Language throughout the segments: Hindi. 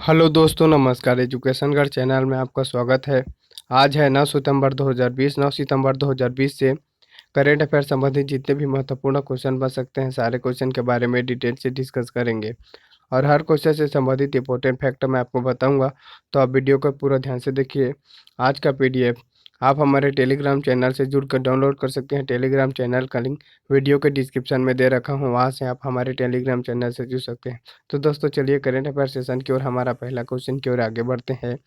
हेलो दोस्तों, नमस्कार। एजुकेशन गढ़ चैनल में आपका स्वागत है। आज है 9 सितंबर 2020। 9 सितंबर 2020 से करेंट अफेयर संबंधित जितने भी महत्वपूर्ण क्वेश्चन बन सकते हैं, सारे क्वेश्चन के बारे में डिटेल से डिस्कस करेंगे और हर क्वेश्चन से संबंधित इंपॉर्टेंट फैक्ट मैं आपको बताऊंगा। तो आप वीडियो को पूरा ध्यान से देखिए। आज का पीडीएफ आप हमारे टेलीग्राम चैनल से जुड़कर डाउनलोड कर सकते हैं। टेलीग्राम चैनल का लिंक वीडियो के डिस्क्रिप्शन में दे रखा हूँ, वहाँ से आप हमारे टेलीग्राम चैनल से जुड़ सकते हैं। तो दोस्तों चलिए करेंट अफेयर सेशन की ओर, हमारा पहला क्वेश्चन की ओर आगे बढ़ते हैं।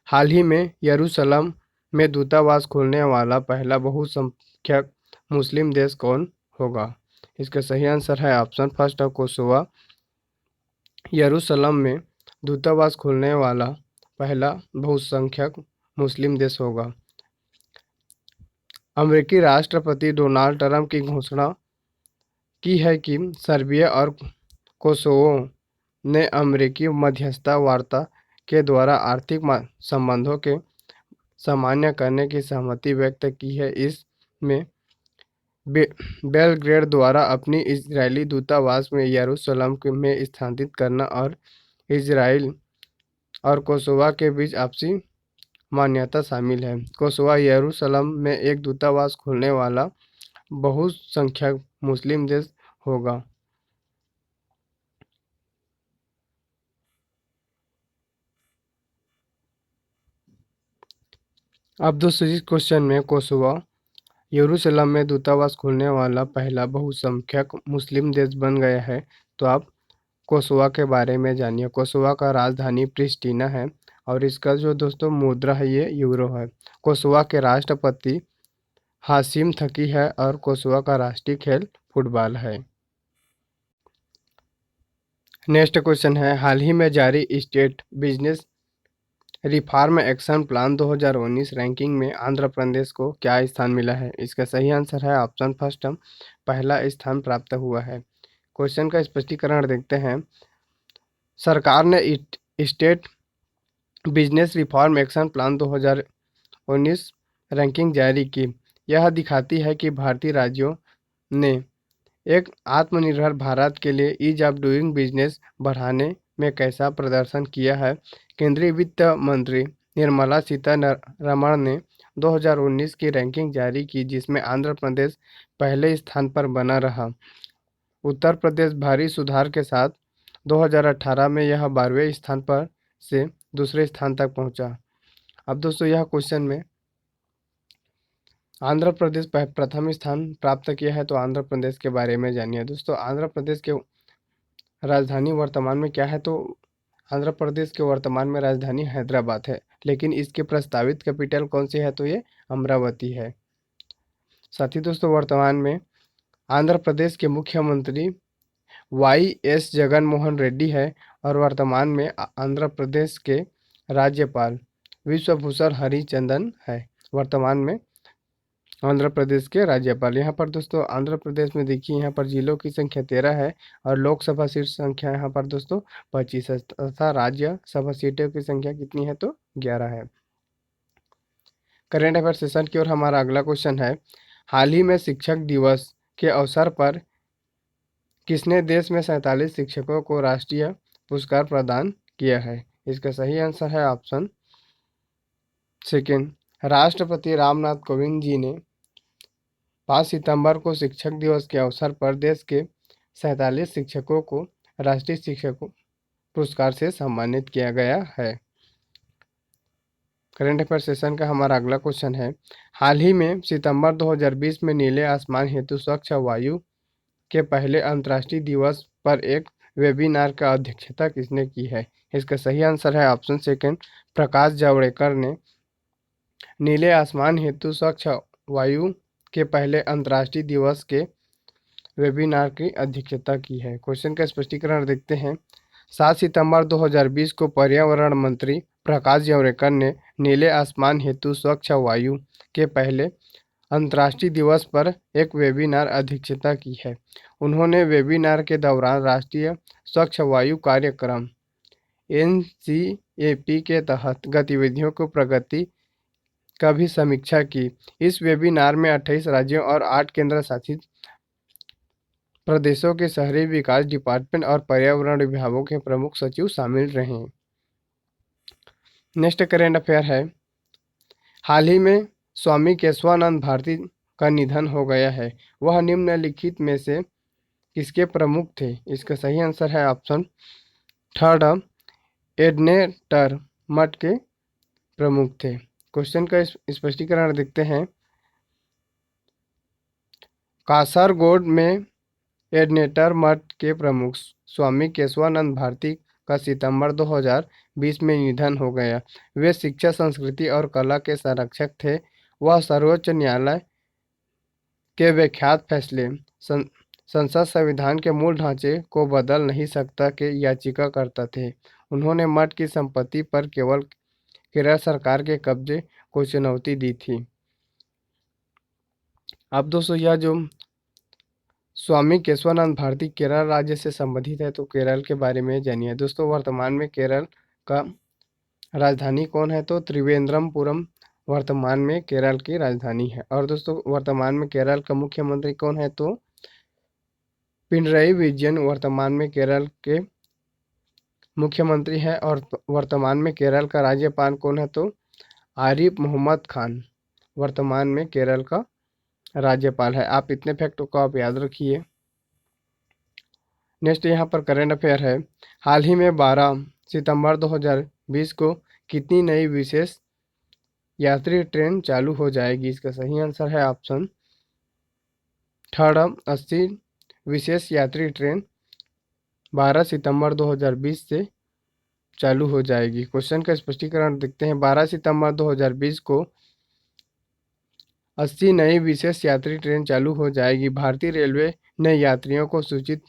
हाल ही में यरूशलेम में दूतावास खोलने वाला पहला बहुसंख्यक मुस्लिम देश कौन होगा? इसका सही आंसर है ऑप्शन फर्स्ट ऑफ कोसोवा। यरूशलेम में दूतावास खोलने वाला पहला बहुसंख्यक मुस्लिम देश होगा। अमेरिकी राष्ट्रपति डोनाल्ड ट्रंप की घोषणा की है कि सर्बिया और कोसोवो ने अमेरिकी मध्यस्थता वार्ता के द्वारा आर्थिक संबंधों के सामान्य करने की सहमति व्यक्त की है। इसमें बेलग्रेड द्वारा अपनी इजरायली दूतावास में यरूशलेम में स्थानांतरित करना और इजराइल और कोसोवा के बीच आपसी मान्यता शामिल है। कोसोवा यरूशलेम में एक दूतावास खोलने वाला बहुसंख्यक मुस्लिम देश होगा। अब दोस्तों इस क्वेश्चन में कोसोवा यरूशलेम में दूतावास खोलने वाला पहला बहुसंख्यक मुस्लिम देश बन गया है। तो आप कोसोवा के बारे में जानिए। कोसोवा का राजधानी प्रिस्टीना है और इसका जो दोस्तों मुद्रा है ये यूरो है। कोसोवा के राष्ट्रपति हाशिम थकी है और कोसोवा का राष्ट्रीय खेल फुटबॉल है। नेक्स्ट क्वेश्चन है, हाल ही में जारी estate business reform action plan 2019 ranking में आंध्र प्रदेश को क्या स्थान मिला है? इसका सही आंसर है ऑप्शन फर्स्ट, पहला स्थान प्राप्त हुआ है। क्वेश्चन का स्पष्टीकरण देखते हैं। सरकार ने estate business reform action plan 2019 ranking जारी की। यह दिखाती है कि भारतीय राज्यों ने एक आत्मनिर्भर भारत के लिए ईज ऑफ डूइंग बिजनेस बढ़ाने में कैसा प्रदर्शन किया है। केंद्रीय वित्त मंत्री निर्मला सीतारमण ने 2019 की रैंकिंग जारी की, जिसमें आंध्र प्रदेश पहले स्थान पर बना रहा। उत्तर प्रदेश भारी सुधार के साथ 2018 में यह 12वें स्थान पर से दूसरे स्थान तक पहुंचा। अब दोस्तों यह क्वेश्चन में आंध्र प्रदेश प्रथम स्थान प्राप्त किया है, तो आंध्र प्रदेश के बारे में जानिए। दोस्तों आंध्र प्रदेश के राजधानी वर्तमान में क्या है? तो आंध्र प्रदेश के वर्तमान में राजधानी हैदराबाद है, लेकिन इसके प्रस्तावित कैपिटल कौन सी है? तो ये अमरावती है। साथ ही दोस्तों वर्तमान में आंध्र प्रदेश के मुख्यमंत्री YS जगन मोहन रेड्डी है और वर्तमान में आंध्र प्रदेश के राज्यपाल विश्वभूषण हरिचंदन है। वर्तमान में आंध्र प्रदेश के राज्यपाल। यहाँ पर दोस्तों आंध्र प्रदेश में देखिए, यहाँ पर जिलों की संख्या 13 है और लोकसभा सीट संख्या यहाँ पर दोस्तों 25 है तथा राज्यसभा सीटों की संख्या कितनी है? तो 11 है। करेंट अफेयर सेशन की ओर हमारा अगला क्वेश्चन है, हाल ही में शिक्षक दिवस के अवसर पर किसने देश में 47 शिक्षकों को राष्ट्रीय पुरस्कार प्रदान किया है? इसका सही आंसर है ऑप्शन सेकेंड, राष्ट्रपति रामनाथ कोविंद जी ने 5 सितंबर को शिक्षक दिवस के अवसर पर देश के 47 शिक्षकों को राष्ट्रीय शिक्षक पुरस्कार से सम्मानित किया गया है। करंट अफेयर सेशन का हमारा अगला क्वेश्चन है, हाल ही में सितंबर 2020 में नीले आसमान हेतु स्वच्छ वायु के पहले अंतर्राष्ट्रीय दिवस पर एक वेबिनार का अध्यक्षता किसने की है? इसका सही आंसर है ऑप्शन सेकेंड, प्रकाश जावड़ेकर ने नीले आसमान हेतु स्वच्छ वायु के पहले अंतर्राष्ट्रीय दिवस के वेबिनार की अध्यक्षता की है। क्वेश्चन का स्पष्टीकरण देखते हैं। 7 सितंबर 2020 को पर्यावरण मंत्री प्रकाश जावड़ेकर ने नीले आसमान हेतु स्वच्छ वायु के पहले अंतर्राष्ट्रीय दिवस पर एक वेबिनार अध्यक्षता की है। उन्होंने वेबिनार के दौरान राष्ट्रीय स्वच्छ वायु कार्यक्रम NCAP के तहत गतिविधियों को प्रगति का भी समीक्षा की। इस वेबिनार में 28 राज्यों और 8 केंद्र शासित प्रदेशों के शहरी विकास डिपार्टमेंट और पर्यावरण विभागों के प्रमुख सचिव शामिल रहे। नेक्स्ट करेंट अफेयर है, हाल ही में स्वामी केशवानंद भारती का निधन हो गया है, वह निम्नलिखित में से किसके प्रमुख थे? इसका सही आंसर है ऑप्शन थर्ड, एडनेटर मठ के प्रमुख थे। क्वेश्चन का स्पष्टीकरण देखते हैं, कासरगोड में एडनेटर मठ के प्रमुख स्वामी केशवानंद भारती का सितंबर 2020 में निधन हो गया। वे शिक्षा, संस्कृति और कला के संरक्षक थे। वह सर्वोच्च न्यायालय के विख्यात फैसले संसद संविधान के मूल ढांचे को बदल नहीं सकता के याचिकाकर्ता थे। उन्होंने मठ की संपत्ति पर केवल केरल सरकार के कब्जे को चुनौती दी थी। अब दोस्तों, यह जो स्वामी केशवानंद भारती केरल राज्य से संबंधित है, तो केरल के बारे में जानिए। दोस्तों, वर्तमान में केरल का राजधानी कौन है? तो त्रिवेंद्रमपुरम वर्तमान में केरल की राजधानी है। और दोस्तों, वर्तमान में केरल का मुख्यमंत्री कौन है? तो पिनरई विजयन वर्तमान में केरल के मुख्यमंत्री है। और वर्तमान में केरल का राज्यपाल कौन है? तो आरिफ मोहम्मद खान वर्तमान में केरल का राज्यपाल है। आप इतने फैक्टों को आप याद रखिए। नेक्स्ट यहाँ पर करंट अफेयर है, हाल ही में 12 सितंबर 2020 को कितनी नई विशेष यात्री ट्रेन चालू हो जाएगी? इसका सही आंसर है ऑप्शन थर्ड, 80 विशेष यात्री ट्रेन 12 सितंबर 2020 से चालू हो जाएगी। क्वेश्चन का स्पष्टीकरण देखते हैं, 12 सितंबर 2020 को 80 नई विशेष यात्री ट्रेन चालू हो जाएगी। भारतीय रेलवे ने यात्रियों को सूचित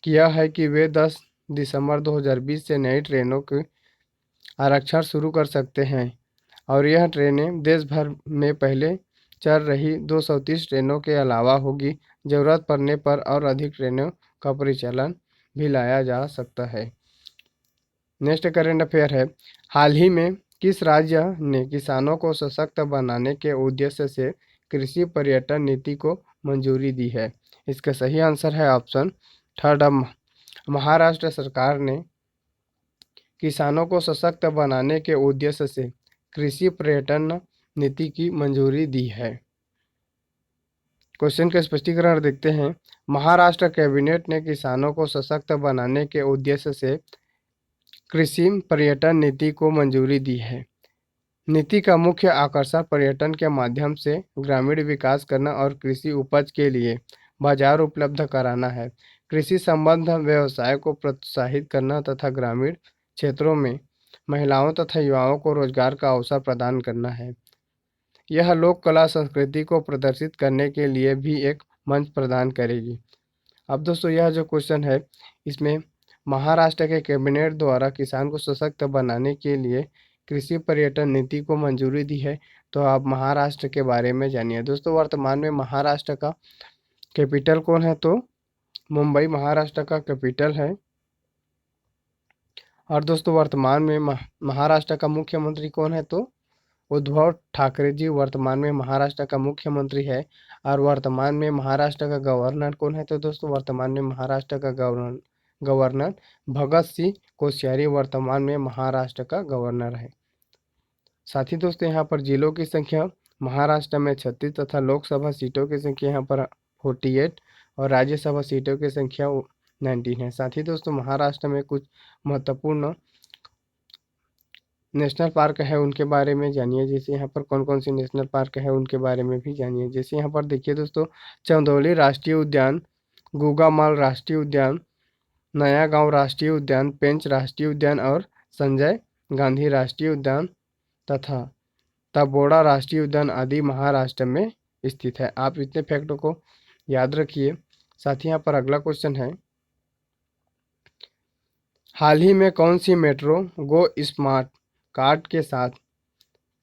किया है कि वे 10 दिसंबर 2020 से नई ट्रेनों के आरक्षण शुरू कर सकते हैं और यह ट्रेनें देश भर में पहले चल रही 230 ट्रेनों के अलावा होगी। ज़रूरत पड़ने पर और अधिक ट्रेनों का परिचालन भी लाया जा सकता है। नेक्स्ट करंट अफेयर है, हाल ही में किस राज्य ने किसानों को सशक्त बनाने के उद्देश्य से कृषि पर्यटन नीति को मंजूरी दी है? इसका सही आंसर है ऑप्शन थर्ड, महाराष्ट्र सरकार ने किसानों को सशक्त बनाने के उद्देश्य से कृषि पर्यटन नीति की मंजूरी दी है। क्वेश्चन का स्पष्टीकरण देखते हैं, महाराष्ट्र कैबिनेट ने किसानों को सशक्त बनाने के उद्देश्य से कृषि पर्यटन नीति को मंजूरी दी है। नीति का मुख्य आकर्षण पर्यटन के माध्यम से ग्रामीण विकास करना और कृषि उपज के लिए बाजार उपलब्ध कराना है। कृषि संबंध व्यवसाय को प्रोत्साहित करना तथा ग्रामीण क्षेत्रों में महिलाओं तथा युवाओं को रोजगार का अवसर प्रदान करना है। यह लोक कला संस्कृति को प्रदर्शित करने के लिए भी एक मंच प्रदान करेगी। अब दोस्तों, यह जो क्वेश्चन है, इसमें महाराष्ट्र के कैबिनेट द्वारा किसान को सशक्त बनाने के लिए कृषि पर्यटन नीति को मंजूरी दी है। तो आप महाराष्ट्र के बारे में जानिए। दोस्तों, वर्तमान में महाराष्ट्र का कैपिटल कौन है? तो मुंबई महाराष्ट्र का कैपिटल है। और दोस्तों, वर्तमान में महाराष्ट्र का मुख्यमंत्री कौन है? तो उद्धव ठाकरे जी वर्तमान में महाराष्ट्र का मुख्यमंत्री है। और वर्तमान में महाराष्ट्र का गवर्नर कौन है? तो दोस्तों, वर्तमान में महाराष्ट्र का गवर्नर भगत सिंह कोश्यारी वर्तमान में महाराष्ट्र का गवर्नर है। साथ ही दोस्तों, यहाँ पर जिलों की संख्या महाराष्ट्र में 36 तथा लोकसभा सीटों की संख्या यहाँ पर 48 और राज्यसभा सीटों की संख्या 19 है। साथ ही दोस्तों, महाराष्ट्र में कुछ महत्वपूर्ण नेशनल पार्क है, उनके बारे में जानिए। जैसे यहाँ पर कौन कौन सी नेशनल पार्क है उनके बारे में भी जानिए। जैसे यहाँ पर देखिए दोस्तों, चंदौली राष्ट्रीय उद्यान, गुगामाल राष्ट्रीय उद्यान, नया गांव राष्ट्रीय उद्यान, पेंच राष्ट्रीय उद्यान और संजय गांधी राष्ट्रीय उद्यान तथा तबोड़ा राष्ट्रीय उद्यान आदि महाराष्ट्र में स्थित है। आप इतने फैक्टों को याद रखिए। साथ ही यहाँ पर अगला क्वेश्चन है, हाल ही में कौन सी मेट्रो गो स्मार्ट कार्ड के साथ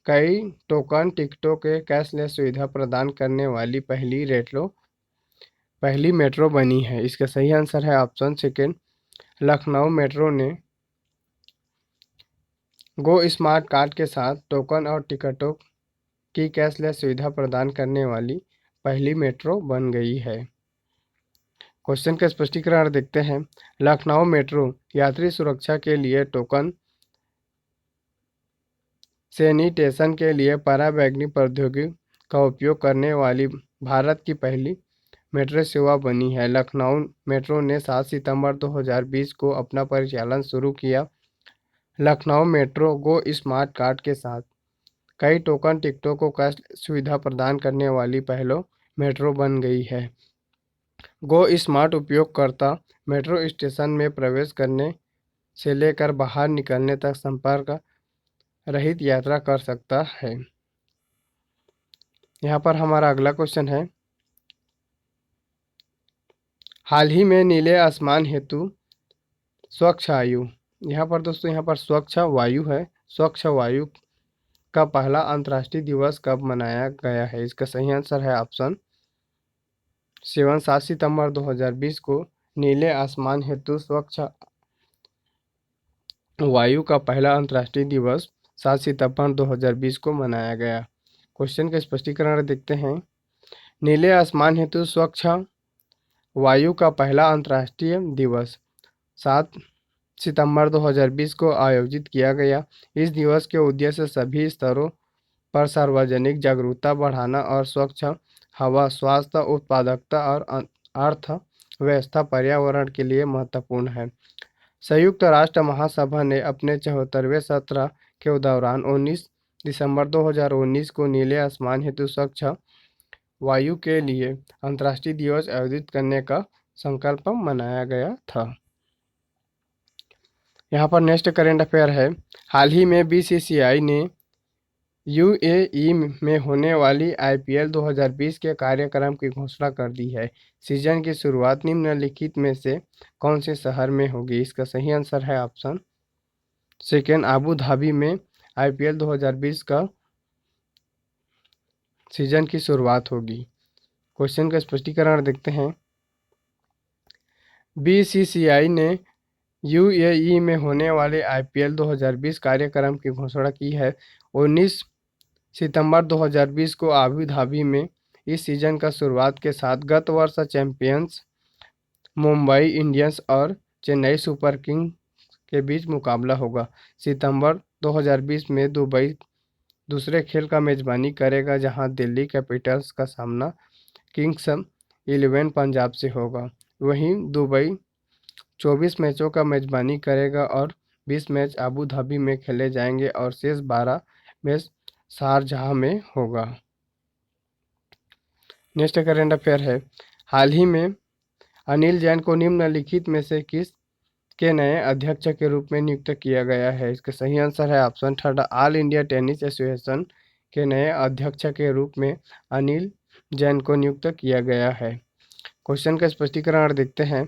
कई टोकन टिकटों के कैशलेस सुविधा प्रदान करने वाली पहली मेट्रो बनी है? इसका सही आंसर है ऑप्शन सेकेंड, लखनऊ मेट्रो ने गो स्मार्ट कार्ड के साथ टोकन और टिकटों की कैशलेस सुविधा प्रदान करने वाली पहली मेट्रो बन गई है। क्वेश्चन का स्पष्टीकरण देखते हैं, लखनऊ मेट्रो यात्री सुरक्षा के लिए टोकन सैनिटेशन के लिए पराबैंगनी प्रौद्योगिकी का उपयोग करने वाली भारत की पहली मेट्रो सेवा बनी है। लखनऊ मेट्रो ने 7 सितंबर 2020 को अपना परिचालन शुरू किया। लखनऊ मेट्रो गो स्मार्ट कार्ड के साथ कई टोकन टिकटों को कैश सुविधा प्रदान करने वाली पहलो मेट्रो बन गई है। गो स्मार्ट उपयोगकर्ता मेट्रो स्टेशन में प्रवेश करने से लेकर बाहर निकलने तक संपर्क रहित यात्रा कर सकता है। यहाँ पर हमारा अगला क्वेश्चन है, हाल ही में नीले आसमान हेतु स्वच्छ वायु, यहाँ पर दोस्तों यहाँ पर स्वच्छ वायु है। स्वच्छ वायु का पहला अंतर्राष्ट्रीय दिवस कब मनाया गया है? इसका सही आंसर है ऑप्शन 7 सितंबर 2020 को नीले आसमान हेतु स्वच्छ वायु का पहला अंतर्राष्ट्रीय दिवस 7 सितंबर 2020 को मनाया गया। क्वेश्चन का स्पष्टीकरण देखते हैं। नीले आसमान हेतु स्वच्छ वायु का पहला अंतर्राष्ट्रीय दिवस 7 सितंबर 2020 को आयोजित किया गया। इस दिवस के उद्देश्य सभी स्तरों पर सार्वजनिक जागरूकता बढ़ाना और स्वच्छ हवा, स्वास्थ्य, उत्पादकता और अर्थव्यवस्था पर्यावरण के लिए महत्वपूर्ण है। संयुक्त राष्ट्र महासभा ने अपने 74वें सत्र के दौरान 19 दिसंबर 2019 को नीले आसमान हेतु स्वच्छ वायु के लिए अंतर्राष्ट्रीय दिवस आयोजित करने का संकल्प मनाया गया था। यहाँ पर नेक्स्ट करेंट अफेयर है, हाल ही में बीसीसीआई ने यूएई में होने वाली आईपीएल 2020 के कार्यक्रम की घोषणा कर दी है। सीजन की शुरुआत निम्नलिखित में से कौन से शहर में होगी? इसका सही आंसर है ऑप्शन सेकेंड, अबू धाबी में आईपीएल 2020 का सीजन की शुरुआत होगी। क्वेश्चन का स्पष्टीकरण देखते हैं। बीसीसीआई ने यूएई में होने वाले आईपीएल 2020 कार्यक्रम की घोषणा की है। 19 सितंबर 2020 को अबू धाबी में इस सीजन का शुरुआत के साथ गत वर्ष चैंपियंस मुंबई इंडियंस और चेन्नई सुपर किंग के बीच मुकाबला होगा। सितंबर 2020 में दुबई दूसरे खेल का मेजबानी करेगा, जहां दिल्ली कैपिटल्स का सामना किंग्स 11 पंजाब से होगा। वहीं दुबई 24 मैचों का मेजबानी करेगा और 20 मैच अबू धाबी में खेले जाएंगे और शेष 12 मैच शारजाह में होगा। नेक्स्ट करेंट अफेयर है, हाल ही में अनिल जैन को निम्नलिखित में से किस के नए अध्यक्ष के रूप में नियुक्त किया गया है? इसका सही आंसर है option third, all India tennis association के नए अध्यक्ष के रूप में अनिल जैन को नियुक्त किया गया है। क्वेश्चन का स्पष्टीकरण देखते हैं।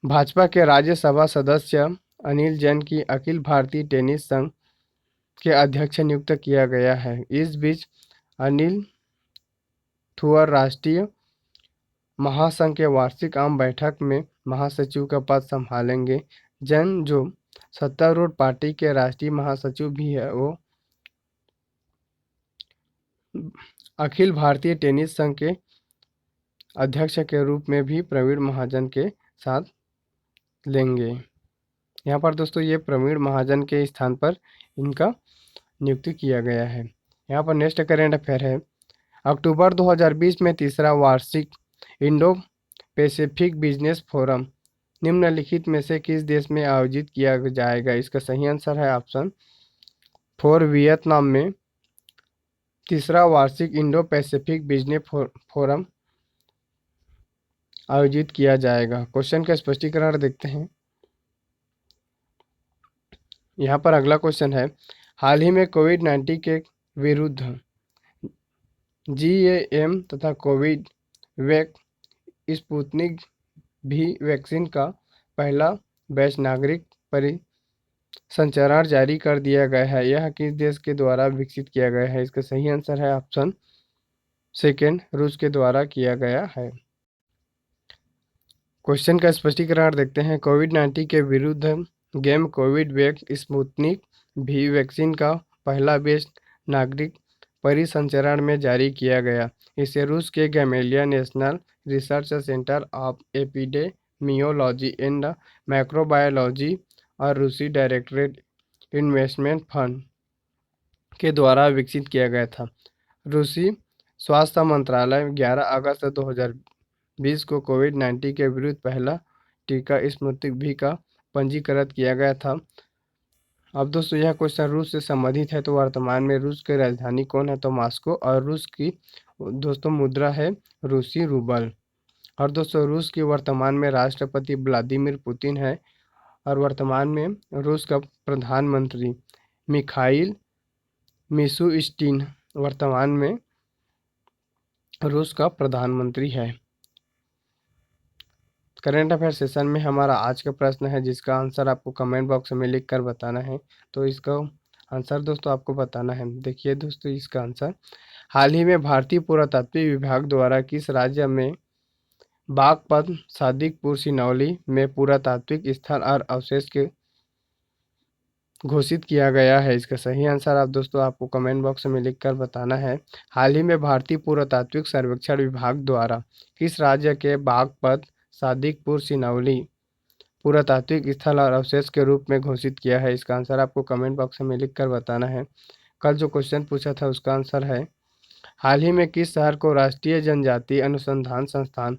भाजपा के राज्यसभा सदस्य अनिल जैन की अखिल भारतीय टेनिस संघ के अध्यक्ष नियुक्त किया गया है। इस बीच अनिल थुअर राष्ट्रीय महासंघ के वार्षिक आम बैठक में महासचिव का पद संभालेंगे। जैन, जो सत्तारूढ़ पार्टी के राष्ट्रीय महासचिव भी है, वो अखिल भारतीय टेनिस संघ के अध्यक्ष के रूप में भी प्रवीण महाजन के साथ लेंगे। यहाँ पर दोस्तों ये प्रवीण महाजन के स्थान पर इनका नियुक्ति किया गया है। यहाँ पर नेक्स्ट करेंट अफेयर है, अक्टूबर 2020 में तीसरा वार्षिक इंडो पैसिफिक बिजनेस फोरम निम्नलिखित में से किस देश में आयोजित किया जाएगा? इसका सही आंसर है ऑप्शन 4, वियतनाम में तीसरा वार्षिक इंडो पैसिफिक बिजनेस फोरम आयोजित किया जाएगा। क्वेश्चन का स्पष्टीकरण देखते हैं। यहाँ पर अगला क्वेश्चन है, हाल ही में कोविड-19 के विरुद्ध जीएएम तथा कोविड वैक स्पुतनिक भी वैक्सीन का पहला बैच नागरिक परिसंचरण जारी कर दिया गया है। यह किस देश के द्वारा विकसित किया गया है? इसका सही आंसर है ऑप्शन सेकेंड, रूस के द्वारा किया गया है। क्वेश्चन का स्पष्टीकरण देखते हैं। कोविड-19 के विरुद्ध गेम कोविड वैक स्पुतनिक भी वैक्सीन का पहला बैच नागरिक परिसंचरण में जारी किया गया। इसे रूस के Gamaleya national research centre of epidemiology and microbiology और रूसी डायरेक्टरेट इन्वेस्टमेंट फंड के द्वारा विकसित किया गया था। रूसी स्वास्थ्य मंत्रालय 11 अगस्त 2020 को कोविड-19 के विरुद्ध पहला टीका स्पुतनिक वी का पंजीकृत किया गया था। अब दोस्तों यह क्वेश्चन रूस से संबंधित है। तो वर्तमान में रूस की राजधानी कौन है? तो मॉस्को। और रूस की दोस्तों मुद्रा है रूसी रूबल। और दोस्तों रूस की वर्तमान में राष्ट्रपति व्लादिमीर पुतिन है। और वर्तमान में रूस का प्रधानमंत्री मिखाइल मिशुस्टिन वर्तमान में रूस का प्रधानमंत्री है। करंट अफेयर सेशन में हमारा आज का प्रश्न है, जिसका आंसर आपको कमेंट बॉक्स में लिख कर बताना है। तो इसका आंसर दोस्तों आपको बताना है। देखिए दोस्तों इसका आंसर, हाल ही में भारतीय पुरातत्व विभाग द्वारा किस राज्य में बागपत सादिकपुर सिनौली में पुरातात्विक स्थल और अवशेष के घोषित किया गया है? इसका सही आंसर आप दोस्तों आपको कमेंट बॉक्स में लिखकर बताना है। हाल ही में भारतीय पुरातात्विक सर्वेक्षण विभाग द्वारा किस राज्य के बागपत सादिकपुर सिनौली पुरातात्विक स्थल और अवशेष के रूप में घोषित किया है? इसका आंसर आपको कमेंट बॉक्स में लिखकर बताना है। कल जो क्वेश्चन पूछा था उसका आंसर है, हाल ही में किस शहर को राष्ट्रीय जनजातीय अनुसंधान संस्थान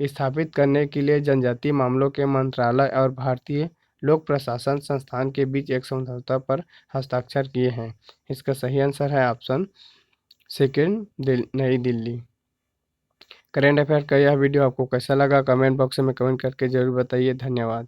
स्थापित करने के लिए जनजातीय मामलों के मंत्रालय और भारतीय लोक प्रशासन संस्थान के बीच एक समझौता पर हस्ताक्षर किए हैं? इसका सही आंसर है ऑप्शन सेकेंड, नई दिल्ली। करेंट अफेयर का यह वीडियो आपको कैसा लगा? कमेंट बॉक्स में कमेंट करके जरूर बताइए। धन्यवाद।